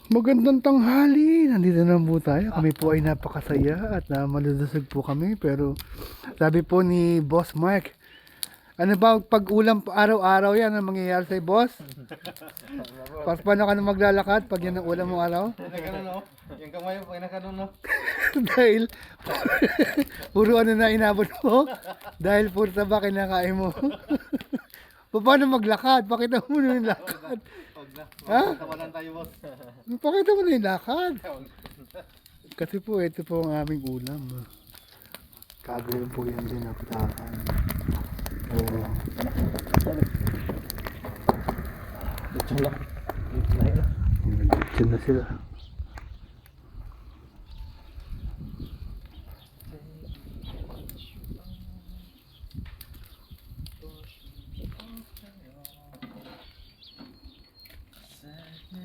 Magandang tanghali. Nandito na po tayo. Kami po ay napakasaya at malulusog po kami. Pero sabi po ni Boss Mark, ano ba pag ulam araw-araw yan ang mangyayari sa'yo, boss? Paano ka na maglalakad pag yan ang ulam mo araw? Nakano no? Yung kamay mo, nakano no? Dahil puro ano na inabot mo? Dahil puro taba kinakain mo. Paano maglakad? Pakita mo na yung lakad. Wag na. Ha? Tawanan tayo, boss. Pakita mo na yung lakad. Kasi po, ito po ang aming ulam. Kagawin po yan din ang putakan. Oo. Ito lang. Diyan na sila.